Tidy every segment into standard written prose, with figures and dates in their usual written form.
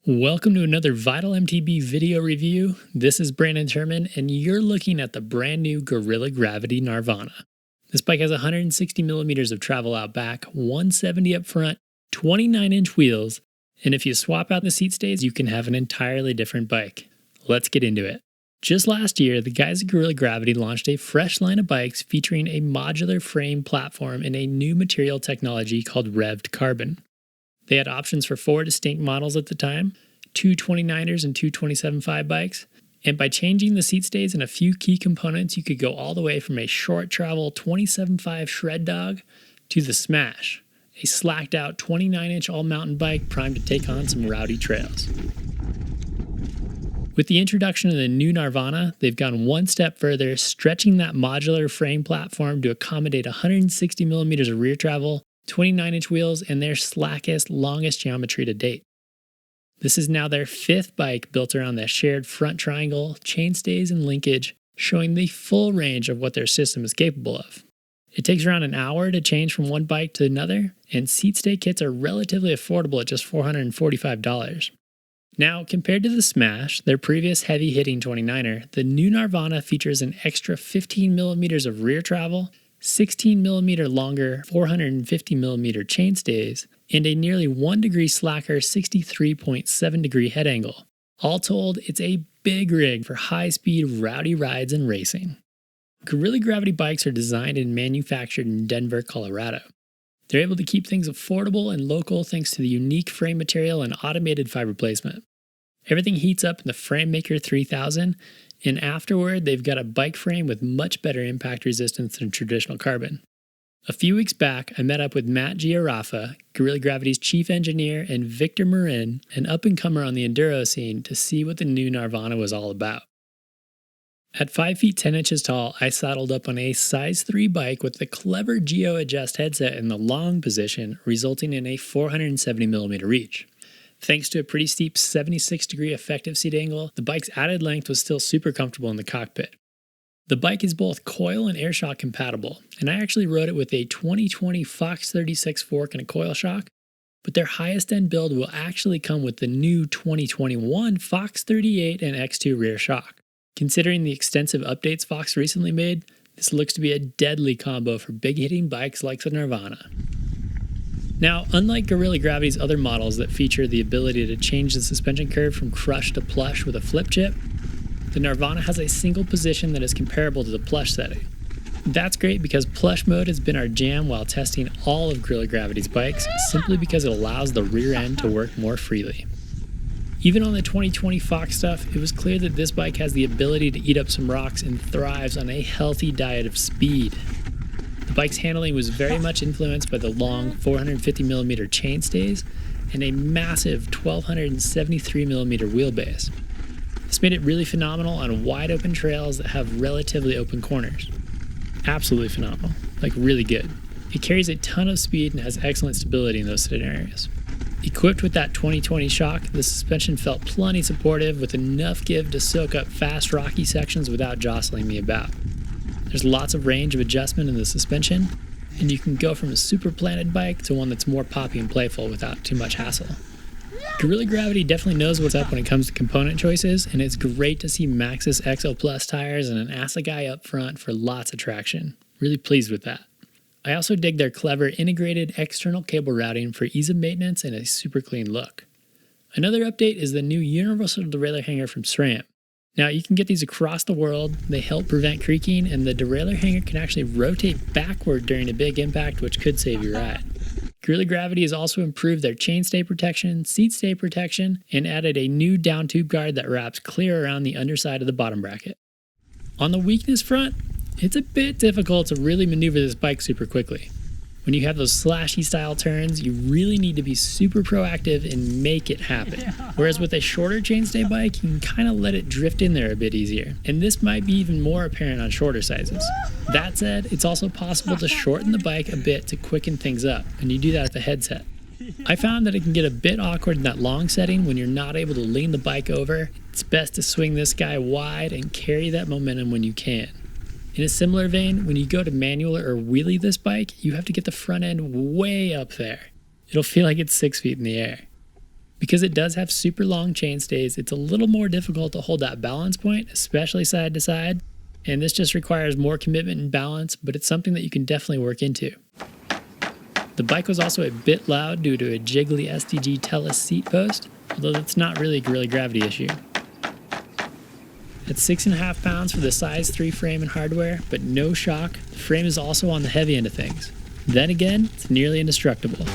Welcome to another Vital MTB video review. This is Brandon Turman, and you're looking at the brand new Guerrilla Gravity Nirvana. This bike has 160 millimeters of travel out back, 170 up front, 29-inch wheels, and if you swap out the seat stays, you can have an entirely different bike. Let's get into it. Just last year, the guys at Guerrilla Gravity launched a fresh line of bikes featuring a modular frame platform and a new material technology called Revved Carbon. They had options for 4 distinct models at the time, 2 29ers and 2 27.5 bikes, and by changing the seat stays and a few key components, you could go all the way from a short travel 27.5 shred dog to the Smash, a slacked out 29-inch all-mountain bike primed to take on some rowdy trails. With the introduction of the new Nirvana, they've gone one step further, stretching that modular frame platform to accommodate 160 millimeters of rear travel, 29-inch wheels, and their slackest, longest geometry to date. This is now their 5th bike built around the shared front triangle, chainstays, and linkage, showing the full range of what their system is capable of. It takes around an hour to change from one bike to another, and seat stay kits are relatively affordable at just $445. Now, compared to the Smash, their previous heavy-hitting 29er, the new Nirvana features an extra 15 millimeters of rear travel, 16mm longer 450mm chainstays, and a nearly 1 degree slacker 63.7 degree head angle. All told, it's a big rig for high-speed, rowdy rides and racing. Guerrilla Gravity bikes are designed and manufactured in Denver, Colorado. They're able to keep things affordable and local thanks to the unique frame material and automated fiber placement. Everything heats up in the FrameMaker 3000, and afterward, they've got a bike frame with much better impact resistance than traditional carbon. A few weeks back, I met up with Matt Gnarvana, Guerrilla Gravity's chief engineer, and Victor Marin, an up-and-comer on the enduro scene, to see what the new Nirvana was all about. At 5 feet 10 inches tall, I saddled up on a size 3 bike with the clever GeoAdjust headset in the long position, resulting in a 470mm reach. Thanks to a pretty steep 76-degree effective seat angle, the bike's added length was still super comfortable in the cockpit. The bike is both coil and air shock compatible, and I actually rode it with a 2020 Fox 36 fork and a coil shock, but their highest end build will actually come with the new 2021 Fox 38 and X2 rear shock. Considering the extensive updates Fox recently made, this looks to be a deadly combo for big-hitting bikes like the Nirvana. Now, unlike Guerrilla Gravity's other models that feature the ability to change the suspension curve from crush to plush with a flip chip, the Nirvana has a single position that is comparable to the plush setting. That's great because plush mode has been our jam while testing all of Guerrilla Gravity's bikes, simply because it allows the rear end to work more freely. Even on the 2020 Fox stuff, it was clear that this bike has the ability to eat up some rocks and thrives on a healthy diet of speed. The bike's handling was very much influenced by the long 450mm chainstays and a massive 1273mm wheelbase. This made it really phenomenal on wide open trails that have relatively open corners. Absolutely phenomenal, like really good. It carries a ton of speed and has excellent stability in those scenarios. Equipped with that 2020 shock, the suspension felt plenty supportive with enough give to soak up fast rocky sections without jostling me about. There's lots of range of adjustment in the suspension, and you can go from a super planted bike to one that's more poppy and playful without too much hassle. Guerrilla Gravity definitely knows what's up when it comes to component choices, and it's great to see Maxxis XO Plus tires and an Assegai up front for lots of traction. Really pleased with that. I also dig their clever integrated external cable routing for ease of maintenance and a super clean look. Another update is the new universal derailleur hanger from SRAM. Now, you can get these across the world, they help prevent creaking, and the derailleur hanger can actually rotate backward during a big impact, which could save your ride. Guerrilla Gravity has also improved their chainstay protection, seat stay protection, and added a new down tube guard that wraps clear around the underside of the bottom bracket. On the weakness front, it's a bit difficult to really maneuver this bike super quickly. When you have those slashy style turns, you really need to be super proactive and make it happen. Whereas with a shorter chainstay bike, you can kind of let it drift in there a bit easier. And this might be even more apparent on shorter sizes. That said, it's also possible to shorten the bike a bit to quicken things up, and you do that with the headset. I found that it can get a bit awkward in that long setting when you're not able to lean the bike over. It's best to swing this guy wide and carry that momentum when you can. In a similar vein, when you go to manual or wheelie this bike, you have to get the front end way up there. It'll feel like it's 6 feet in the air. Because it does have super long chainstays, it's a little more difficult to hold that balance point, especially side to side, and this just requires more commitment and balance, but it's something that you can definitely work into. The bike was also a bit loud due to a jiggly SDG Tellus seat post, although that's not really a Guerrilla Gravity issue. At 6.5 pounds for the size 3 frame and hardware, but no shock, the frame is also on the heavy end of things. Then again, it's nearly indestructible.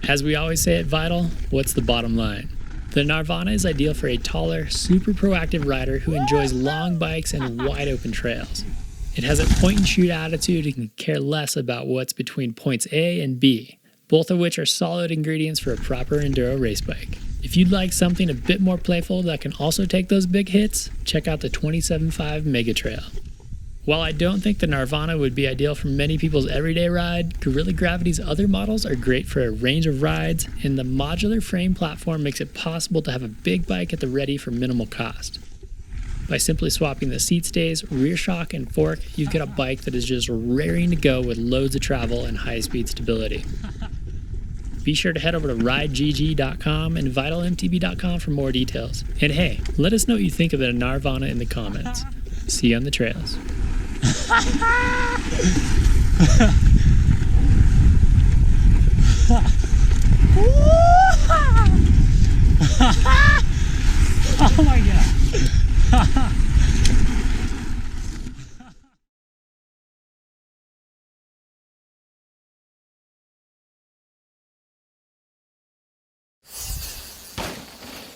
As we always say at Vital, what's the bottom line? The Nirvana is ideal for a taller, super proactive rider who enjoys long bikes and wide open trails. It has a point and shoot attitude and can care less about what's between points A and B, both of which are solid ingredients for a proper enduro race bike. If you'd like something a bit more playful that can also take those big hits, check out the 27.5 Mega Trail. While I don't think the Nirvana would be ideal for many people's everyday ride, Guerrilla Gravity's other models are great for a range of rides, and the modular frame platform makes it possible to have a big bike at the ready for minimal cost. By simply swapping the seat stays, rear shock, and fork, you've got a bike that is just raring to go with loads of travel and high-speed stability. Be sure to head over to ridegg.com and vitalmtb.com for more details. And hey, let us know what you think of the Nirvana in the comments. See you on the trails. Oh my god.